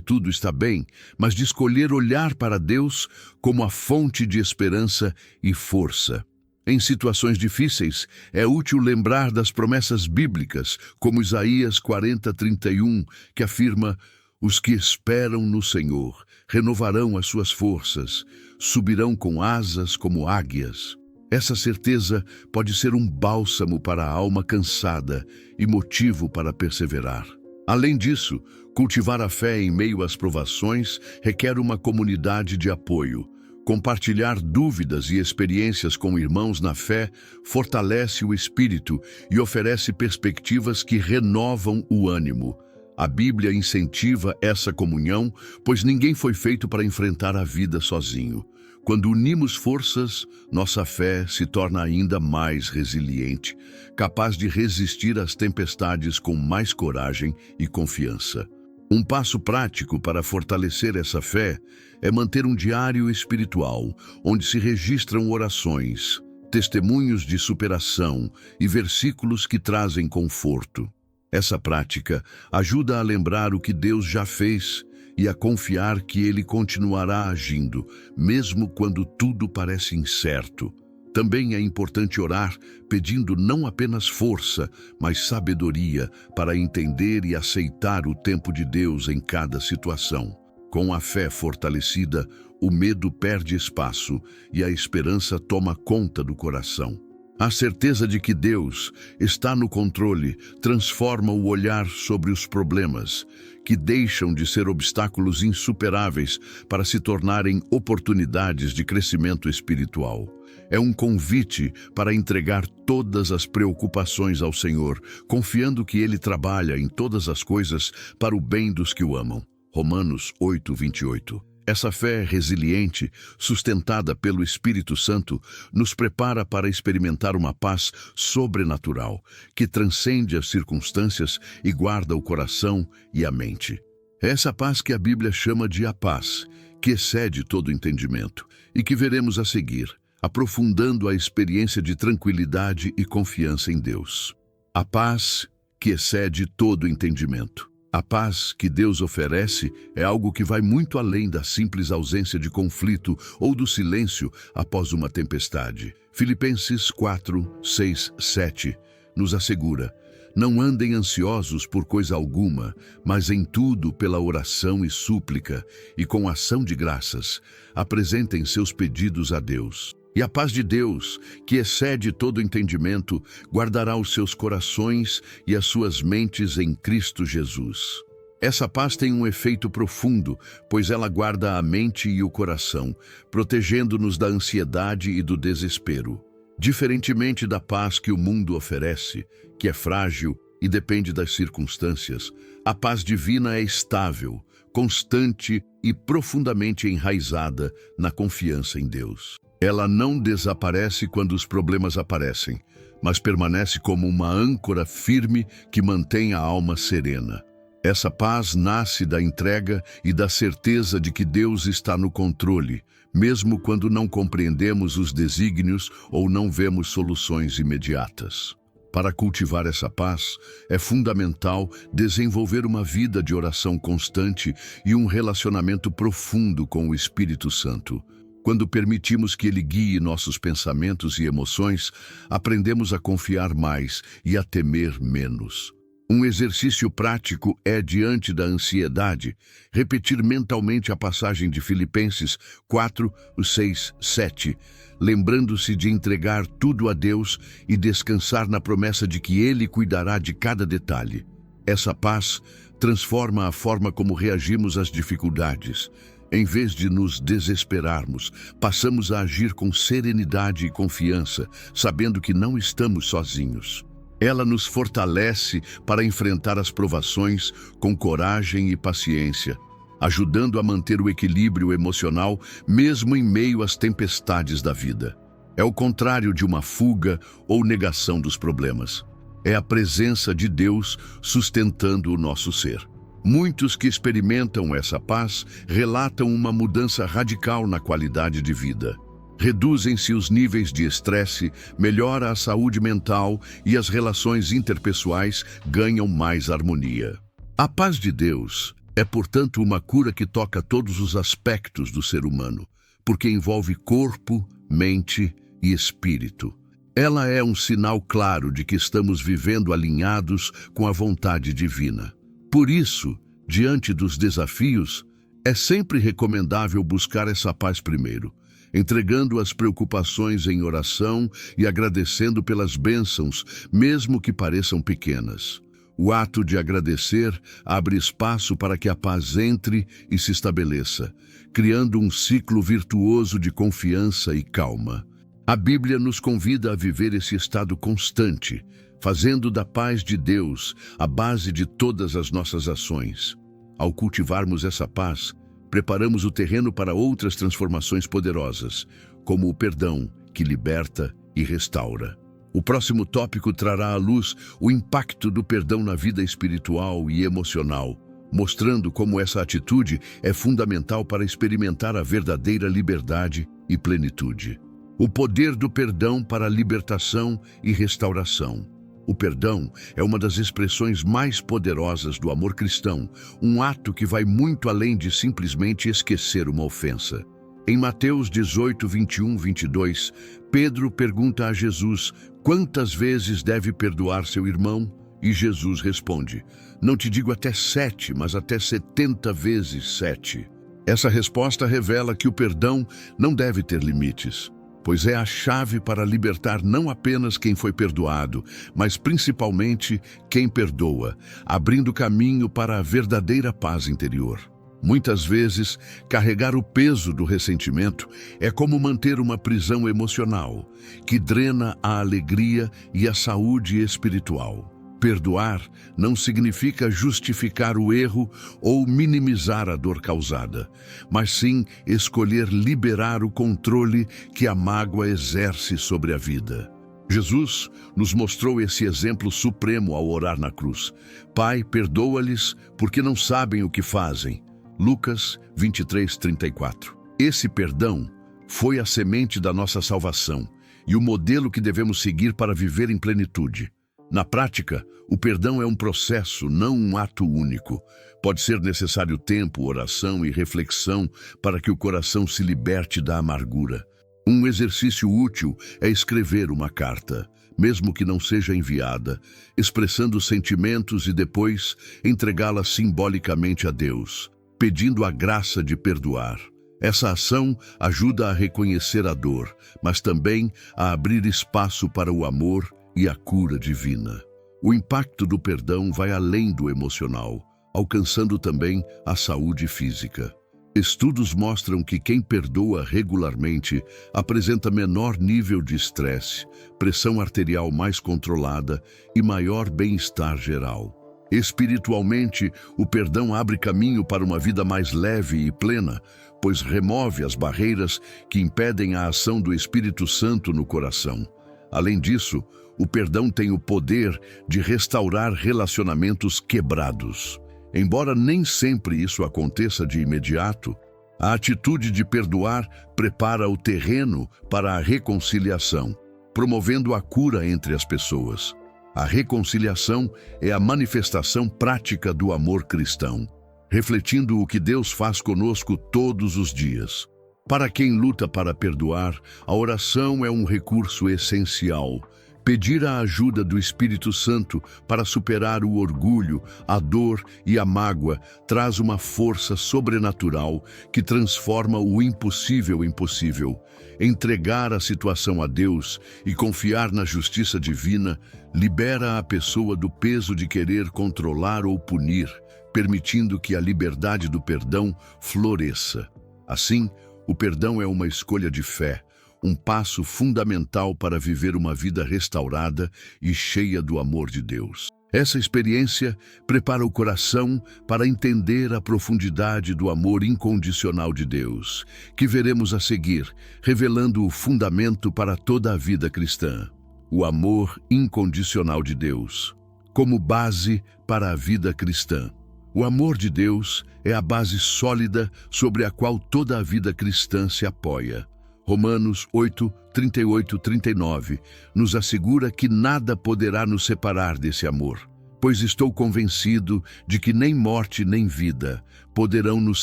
tudo está bem, mas de escolher olhar para Deus como a fonte de esperança e força. Em situações difíceis, é útil lembrar das promessas bíblicas, como Isaías 40:31, que afirma: "Os que esperam no Senhor renovarão as suas forças, subirão com asas como águias." Essa certeza pode ser um bálsamo para a alma cansada e motivo para perseverar. Além disso, cultivar a fé em meio às provações requer uma comunidade de apoio. Compartilhar dúvidas e experiências com irmãos na fé fortalece o espírito e oferece perspectivas que renovam o ânimo. A Bíblia incentiva essa comunhão, pois ninguém foi feito para enfrentar a vida sozinho. Quando unimos forças, nossa fé se torna ainda mais resiliente, capaz de resistir às tempestades com mais coragem e confiança. Um passo prático para fortalecer essa fé é manter um diário espiritual, onde se registram orações, testemunhos de superação e versículos que trazem conforto. Essa prática ajuda a lembrar o que Deus já fez e a confiar que Ele continuará agindo, mesmo quando tudo parece incerto. Também é importante orar pedindo não apenas força, mas sabedoria para entender e aceitar o tempo de Deus em cada situação. Com a fé fortalecida, o medo perde espaço e a esperança toma conta do coração. A certeza de que Deus está no controle transforma o olhar sobre os problemas, que deixam de ser obstáculos insuperáveis para se tornarem oportunidades de crescimento espiritual. É um convite para entregar todas as preocupações ao Senhor, confiando que Ele trabalha em todas as coisas para o bem dos que o amam. Romanos 8:28. Essa fé resiliente, sustentada pelo Espírito Santo, nos prepara para experimentar uma paz sobrenatural, que transcende as circunstâncias e guarda o coração e a mente. É essa paz que a Bíblia chama de a paz, que excede todo entendimento, e que veremos a seguir, aprofundando a experiência de tranquilidade e confiança em Deus. A paz que excede todo entendimento. A paz que Deus oferece é algo que vai muito além da simples ausência de conflito ou do silêncio após uma tempestade. Filipenses 4:6-7 nos assegura: "Não andem ansiosos por coisa alguma, mas em tudo pela oração e súplica, e com ação de graças, apresentem seus pedidos a Deus. E a paz de Deus, que excede todo entendimento, guardará os seus corações e as suas mentes em Cristo Jesus." Essa paz tem um efeito profundo, pois ela guarda a mente e o coração, protegendo-nos da ansiedade e do desespero. Diferentemente da paz que o mundo oferece, que é frágil e depende das circunstâncias, a paz divina é estável, constante e profundamente enraizada na confiança em Deus. Ela não desaparece quando os problemas aparecem, mas permanece como uma âncora firme que mantém a alma serena. Essa paz nasce da entrega e da certeza de que Deus está no controle, mesmo quando não compreendemos os desígnios ou não vemos soluções imediatas. Para cultivar essa paz, é fundamental desenvolver uma vida de oração constante e um relacionamento profundo com o Espírito Santo. Quando permitimos que Ele guie nossos pensamentos e emoções, aprendemos a confiar mais e a temer menos. Um exercício prático é, diante da ansiedade, repetir mentalmente a passagem de Filipenses 4, 6, 7, lembrando-se de entregar tudo a Deus e descansar na promessa de que Ele cuidará de cada detalhe. Essa paz transforma a forma como reagimos às dificuldades. Em vez de nos desesperarmos, passamos a agir com serenidade e confiança, sabendo que não estamos sozinhos. Ela nos fortalece para enfrentar as provações com coragem e paciência, ajudando a manter o equilíbrio emocional mesmo em meio às tempestades da vida. É o contrário de uma fuga ou negação dos problemas. É a presença de Deus sustentando o nosso ser. Muitos que experimentam essa paz relatam uma mudança radical na qualidade de vida. Reduzem-se os níveis de estresse, melhora a saúde mental e as relações interpessoais ganham mais harmonia. A paz de Deus é, portanto, uma cura que toca todos os aspectos do ser humano, porque envolve corpo, mente e espírito. Ela é um sinal claro de que estamos vivendo alinhados com a vontade divina. Por isso, diante dos desafios, é sempre recomendável buscar essa paz primeiro, entregando as preocupações em oração e agradecendo pelas bênçãos, mesmo que pareçam pequenas. O ato de agradecer abre espaço para que a paz entre e se estabeleça, criando um ciclo virtuoso de confiança e calma. A Bíblia nos convida a viver esse estado constante, fazendo da paz de Deus a base de todas as nossas ações. Ao cultivarmos essa paz, preparamos o terreno para outras transformações poderosas, como o perdão, que liberta e restaura. O próximo tópico trará à luz o impacto do perdão na vida espiritual e emocional, mostrando como essa atitude é fundamental para experimentar a verdadeira liberdade e plenitude. O poder do perdão para a libertação e restauração. O perdão é uma das expressões mais poderosas do amor cristão, um ato que vai muito além de simplesmente esquecer uma ofensa. Em Mateus 18, 21, 22, Pedro pergunta a Jesus quantas vezes deve perdoar seu irmão, e Jesus responde: não te digo até 7, mas até 70 vezes 7. Essa resposta revela que o perdão não deve ter limites, pois é a chave para libertar não apenas quem foi perdoado, mas principalmente quem perdoa, abrindo caminho para a verdadeira paz interior. Muitas vezes, carregar o peso do ressentimento é como manter uma prisão emocional, que drena a alegria e a saúde espiritual. Perdoar não significa justificar o erro ou minimizar a dor causada, mas sim escolher liberar o controle que a mágoa exerce sobre a vida. Jesus nos mostrou esse exemplo supremo ao orar na cruz. Pai, perdoa-lhes porque não sabem o que fazem. Lucas 23, 34. Esse perdão foi a semente da nossa salvação e o modelo que devemos seguir para viver em plenitude. Na prática, o perdão é um processo, não um ato único. Pode ser necessário tempo, oração e reflexão para que o coração se liberte da amargura. Um exercício útil é escrever uma carta, mesmo que não seja enviada, expressando sentimentos e depois entregá-la simbolicamente a Deus, pedindo a graça de perdoar. Essa ação ajuda a reconhecer a dor, mas também a abrir espaço para o amor e a cura divina. O impacto do perdão vai além do emocional, alcançando também a saúde física. Estudos mostram que quem perdoa regularmente apresenta menor nível de estresse, pressão arterial mais controlada e maior bem-estar geral. Espiritualmente, o perdão abre caminho para uma vida mais leve e plena, pois remove as barreiras que impedem a ação do Espírito Santo no coração. Além disso, o perdão tem o poder de restaurar relacionamentos quebrados. Embora nem sempre isso aconteça de imediato, a atitude de perdoar prepara o terreno para a reconciliação, promovendo a cura entre as pessoas. A reconciliação é a manifestação prática do amor cristão, refletindo o que Deus faz conosco todos os dias. Para quem luta para perdoar, a oração é um recurso essencial. Pedir a ajuda do Espírito Santo para superar o orgulho, a dor e a mágoa traz uma força sobrenatural que transforma o impossível em possível. Entregar a situação a Deus e confiar na justiça divina libera a pessoa do peso de querer controlar ou punir, permitindo que a liberdade do perdão floresça. Assim, o perdão é uma escolha de fé, um passo fundamental para viver uma vida restaurada e cheia do amor de Deus. Essa experiência prepara o coração para entender a profundidade do amor incondicional de Deus, que veremos a seguir, revelando o fundamento para toda a vida cristã. O amor incondicional de Deus, como base para a vida cristã. O amor de Deus é a base sólida sobre a qual toda a vida cristã se apoia. Romanos 8, 38, 39 nos assegura que nada poderá nos separar desse amor, pois estou convencido de que nem morte nem vida poderão nos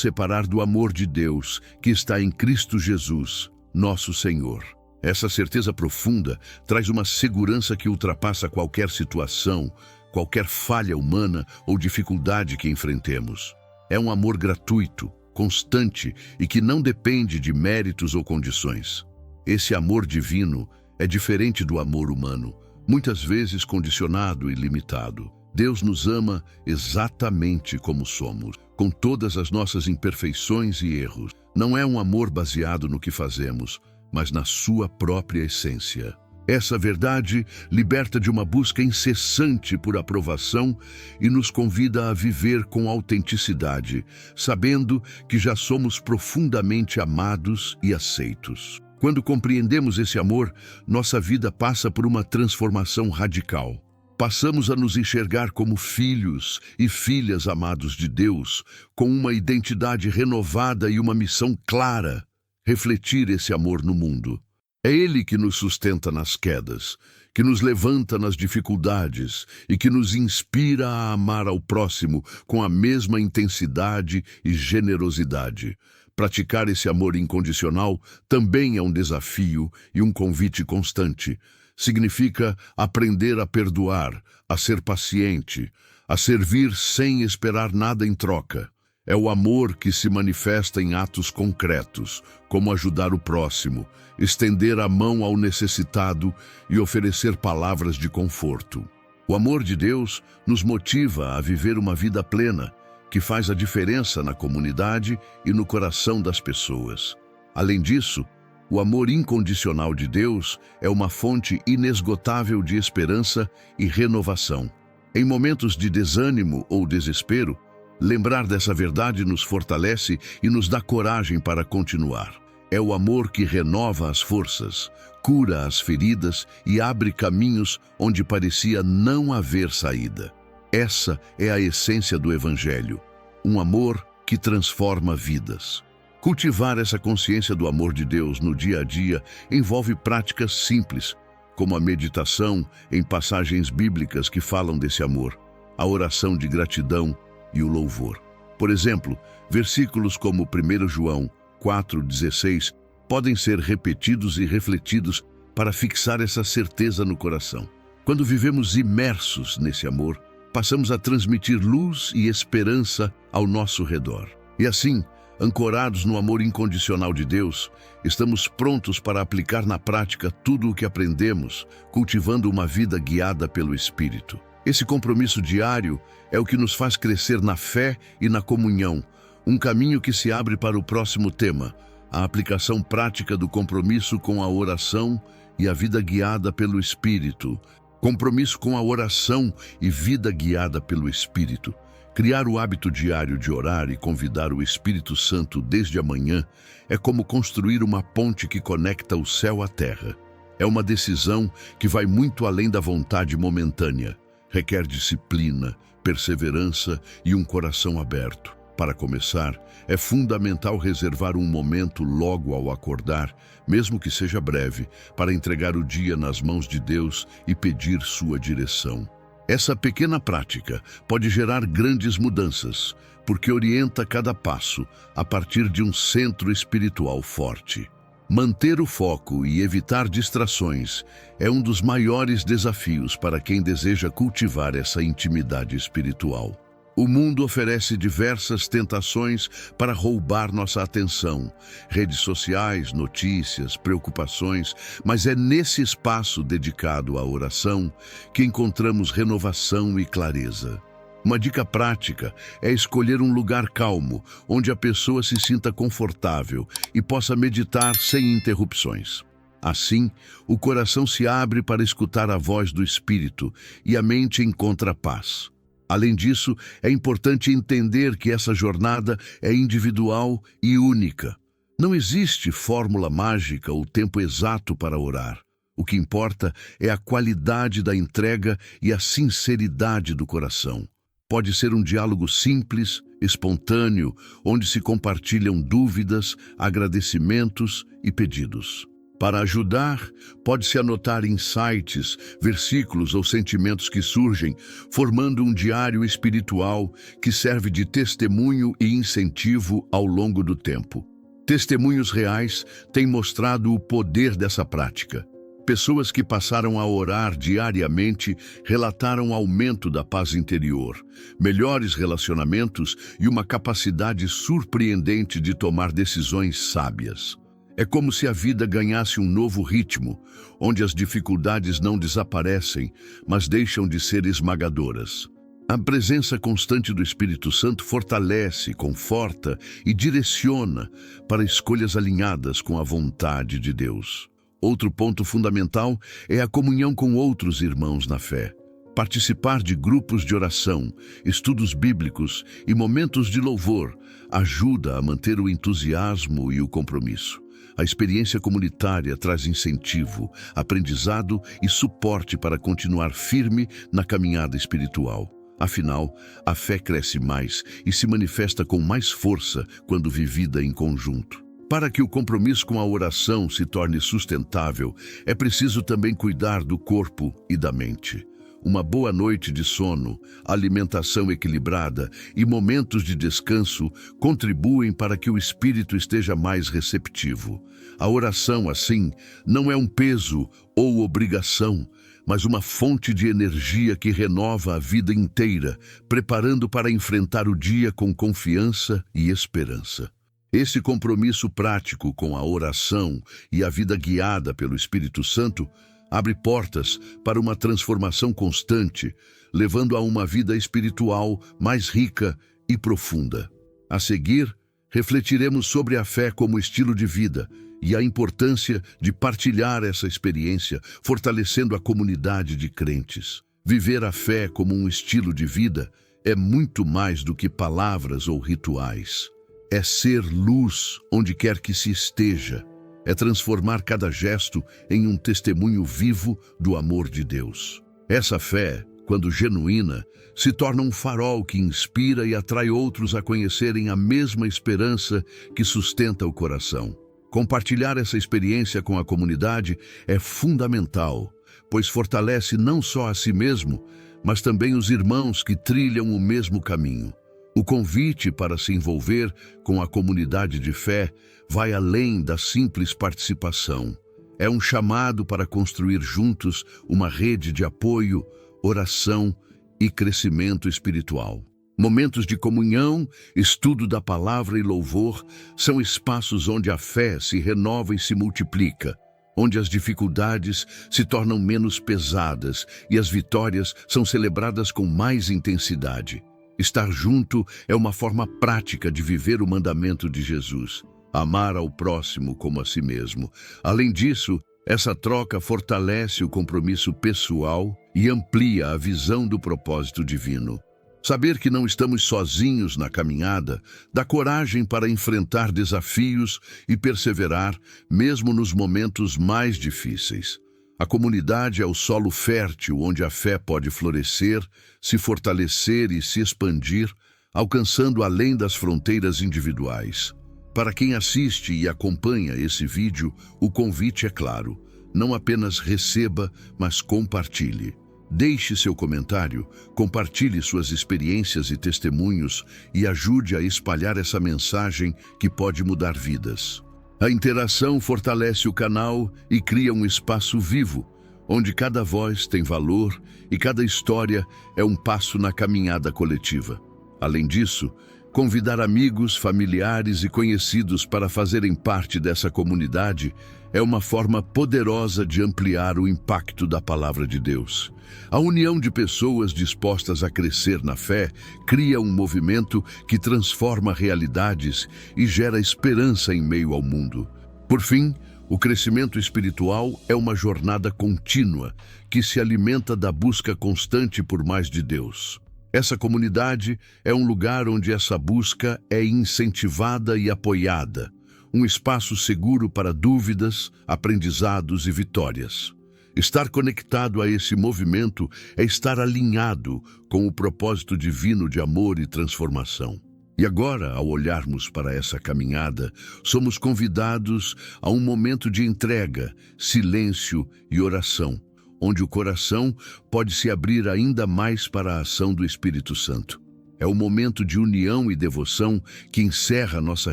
separar do amor de Deus que está em Cristo Jesus, nosso Senhor. Essa certeza profunda traz uma segurança que ultrapassa qualquer situação, qualquer falha humana ou dificuldade que enfrentemos. É um amor gratuito, constante e que não depende de méritos ou condições. Esse amor divino é diferente do amor humano, muitas vezes condicionado e limitado. Deus nos ama exatamente como somos, com todas as nossas imperfeições e erros. Não é um amor baseado no que fazemos, mas na sua própria essência. Essa verdade liberta de uma busca incessante por aprovação e nos convida a viver com autenticidade, sabendo que já somos profundamente amados e aceitos. Quando compreendemos esse amor, nossa vida passa por uma transformação radical. Passamos a nos enxergar como filhos e filhas amados de Deus, com uma identidade renovada e uma missão clara: refletir esse amor no mundo. É Ele que nos sustenta nas quedas, que nos levanta nas dificuldades e que nos inspira a amar ao próximo com a mesma intensidade e generosidade. Praticar esse amor incondicional também é um desafio e um convite constante. Significa aprender a perdoar, a ser paciente, a servir sem esperar nada em troca. É o amor que se manifesta em atos concretos, como ajudar o próximo, estender a mão ao necessitado e oferecer palavras de conforto. O amor de Deus nos motiva a viver uma vida plena, que faz a diferença na comunidade e no coração das pessoas. Além disso, o amor incondicional de Deus é uma fonte inesgotável de esperança e renovação. Em momentos de desânimo ou desespero, lembrar dessa verdade nos fortalece e nos dá coragem para continuar. É o amor que renova as forças, cura as feridas e abre caminhos onde parecia não haver saída. Essa é a essência do Evangelho, um amor que transforma vidas. Cultivar essa consciência do amor de Deus no dia a dia envolve práticas simples, como a meditação em passagens bíblicas que falam desse amor, a oração de gratidão e o louvor. Por exemplo, versículos como 1 João 4,16 podem ser repetidos e refletidos para fixar essa certeza no coração. Quando vivemos imersos nesse amor, passamos a transmitir luz e esperança ao nosso redor. E assim, ancorados no amor incondicional de Deus, estamos prontos para aplicar na prática tudo o que aprendemos, cultivando uma vida guiada pelo Espírito. Esse compromisso diário é o que nos faz crescer na fé e na comunhão, um caminho que se abre para o próximo tema, a aplicação prática do compromisso com a oração e a vida guiada pelo Espírito. Compromisso com a oração e vida guiada pelo Espírito. Criar o hábito diário de orar e convidar o Espírito Santo desde a manhã é como construir uma ponte que conecta o céu à terra. É uma decisão que vai muito além da vontade momentânea. Requer disciplina, perseverança e um coração aberto. Para começar, é fundamental reservar um momento logo ao acordar, mesmo que seja breve, para entregar o dia nas mãos de Deus e pedir sua direção. Essa pequena prática pode gerar grandes mudanças, porque orienta cada passo a partir de um centro espiritual forte. Manter o foco e evitar distrações é um dos maiores desafios para quem deseja cultivar essa intimidade espiritual. O mundo oferece diversas tentações para roubar nossa atenção. Redes sociais, notícias, preocupações, mas é nesse espaço dedicado à oração que encontramos renovação e clareza. Uma dica prática é escolher um lugar calmo, onde a pessoa se sinta confortável e possa meditar sem interrupções. Assim, o coração se abre para escutar a voz do Espírito e a mente encontra paz. Além disso, é importante entender que essa jornada é individual e única. Não existe fórmula mágica ou tempo exato para orar. O que importa é a qualidade da entrega e a sinceridade do coração. Pode ser um diálogo simples, espontâneo, onde se compartilham dúvidas, agradecimentos e pedidos. Para ajudar, pode-se anotar insights, versículos ou sentimentos que surgem, formando um diário espiritual que serve de testemunho e incentivo ao longo do tempo. Testemunhos reais têm mostrado o poder dessa prática. Pessoas que passaram a orar diariamente relataram aumento da paz interior, melhores relacionamentos e uma capacidade surpreendente de tomar decisões sábias. É como se a vida ganhasse um novo ritmo, onde as dificuldades não desaparecem, mas deixam de ser esmagadoras. A presença constante do Espírito Santo fortalece, conforta e direciona para escolhas alinhadas com a vontade de Deus. Outro ponto fundamental é a comunhão com outros irmãos na fé. Participar de grupos de oração, estudos bíblicos e momentos de louvor ajuda a manter o entusiasmo e o compromisso. A experiência comunitária traz incentivo, aprendizado e suporte para continuar firme na caminhada espiritual. Afinal, a fé cresce mais e se manifesta com mais força quando vivida em conjunto. Para que o compromisso com a oração se torne sustentável, é preciso também cuidar do corpo e da mente. Uma boa noite de sono, alimentação equilibrada e momentos de descanso contribuem para que o espírito esteja mais receptivo. A oração, assim, não é um peso ou obrigação, mas uma fonte de energia que renova a vida inteira, preparando para enfrentar o dia com confiança e esperança. Esse compromisso prático com a oração e a vida guiada pelo Espírito Santo abre portas para uma transformação constante, levando a uma vida espiritual mais rica e profunda. A seguir, refletiremos sobre a fé como estilo de vida e a importância de partilhar essa experiência, fortalecendo a comunidade de crentes. Viver a fé como um estilo de vida é muito mais do que palavras ou rituais. É ser luz onde quer que se esteja. É transformar cada gesto em um testemunho vivo do amor de Deus. Essa fé, quando genuína, se torna um farol que inspira e atrai outros a conhecerem a mesma esperança que sustenta o coração. Compartilhar essa experiência com a comunidade é fundamental, pois fortalece não só a si mesmo, mas também os irmãos que trilham o mesmo caminho. O convite para se envolver com a comunidade de fé vai além da simples participação. É um chamado para construir juntos uma rede de apoio, oração e crescimento espiritual. Momentos de comunhão, estudo da palavra e louvor são espaços onde a fé se renova e se multiplica, onde as dificuldades se tornam menos pesadas e as vitórias são celebradas com mais intensidade. Estar junto é uma forma prática de viver o mandamento de Jesus, amar ao próximo como a si mesmo. Além disso, essa troca fortalece o compromisso pessoal e amplia a visão do propósito divino. Saber que não estamos sozinhos na caminhada dá coragem para enfrentar desafios e perseverar, mesmo nos momentos mais difíceis. A comunidade é o solo fértil onde a fé pode florescer, se fortalecer e se expandir, alcançando além das fronteiras individuais. Para quem assiste e acompanha esse vídeo, o convite é claro: não apenas receba, mas compartilhe. Deixe seu comentário, compartilhe suas experiências e testemunhos e ajude a espalhar essa mensagem que pode mudar vidas. A interação fortalece o canal e cria um espaço vivo, onde cada voz tem valor e cada história é um passo na caminhada coletiva. Além disso, convidar amigos, familiares e conhecidos para fazerem parte dessa comunidade é uma forma poderosa de ampliar o impacto da Palavra de Deus. A união de pessoas dispostas a crescer na fé cria um movimento que transforma realidades e gera esperança em meio ao mundo. Por fim, o crescimento espiritual é uma jornada contínua que se alimenta da busca constante por mais de Deus. Essa comunidade é um lugar onde essa busca é incentivada e apoiada, um espaço seguro para dúvidas, aprendizados e vitórias. Estar conectado a esse movimento é estar alinhado com o propósito divino de amor e transformação. E agora, ao olharmos para essa caminhada, somos convidados a um momento de entrega, silêncio e oração, onde o coração pode se abrir ainda mais para a ação do Espírito Santo. É o momento de união e devoção que encerra nossa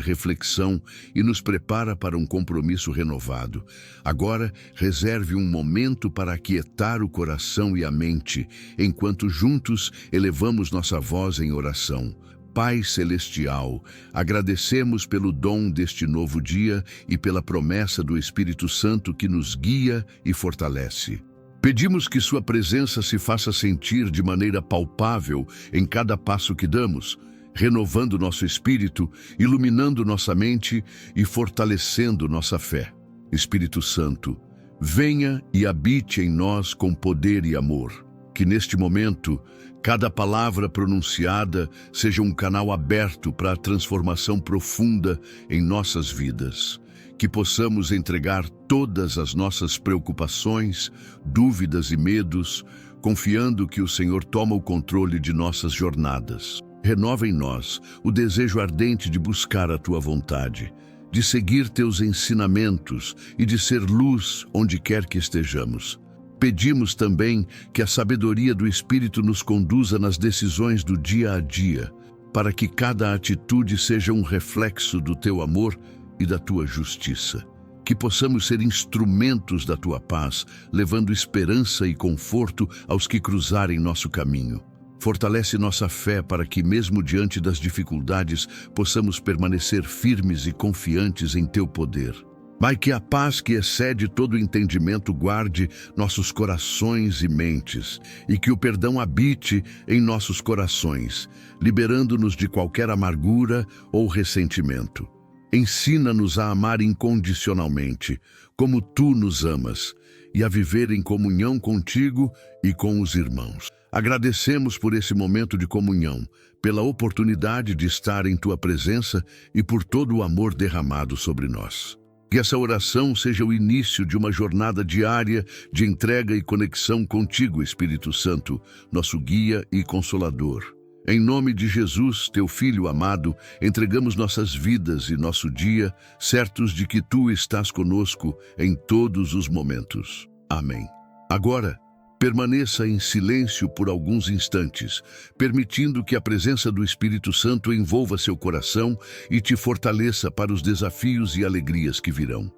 reflexão e nos prepara para um compromisso renovado. Agora, reserve um momento para aquietar o coração e a mente, enquanto juntos elevamos nossa voz em oração. Pai Celestial, agradecemos pelo dom deste novo dia e pela promessa do Espírito Santo que nos guia e fortalece. Pedimos que sua presença se faça sentir de maneira palpável em cada passo que damos, renovando nosso espírito, iluminando nossa mente e fortalecendo nossa fé. Espírito Santo, venha e habite em nós com poder e amor. Que neste momento, cada palavra pronunciada seja um canal aberto para a transformação profunda em nossas vidas. Que possamos entregar todas as nossas preocupações, dúvidas e medos, confiando que o Senhor toma o controle de nossas jornadas. Renova em nós o desejo ardente de buscar a Tua vontade, de seguir Teus ensinamentos e de ser luz onde quer que estejamos. Pedimos também que a sabedoria do Espírito nos conduza nas decisões do dia a dia, para que cada atitude seja um reflexo do Teu amor e da Tua justiça. Que possamos ser instrumentos da Tua paz, levando esperança e conforto aos que cruzarem nosso caminho. Fortalece nossa fé para que, mesmo diante das dificuldades, possamos permanecer firmes e confiantes em Teu poder. Pai, que a paz que excede todo entendimento guarde nossos corações e mentes, e que o perdão habite em nossos corações, liberando-nos de qualquer amargura ou ressentimento. Ensina-nos a amar incondicionalmente, como Tu nos amas, e a viver em comunhão contigo e com os irmãos. Agradecemos por esse momento de comunhão, pela oportunidade de estar em Tua presença e por todo o amor derramado sobre nós. Que essa oração seja o início de uma jornada diária de entrega e conexão contigo, Espírito Santo, nosso guia e consolador. Em nome de Jesus, Teu Filho amado, entregamos nossas vidas e nosso dia, certos de que Tu estás conosco em todos os momentos. Amém. Agora, permaneça em silêncio por alguns instantes, permitindo que a presença do Espírito Santo envolva seu coração e te fortaleça para os desafios e alegrias que virão.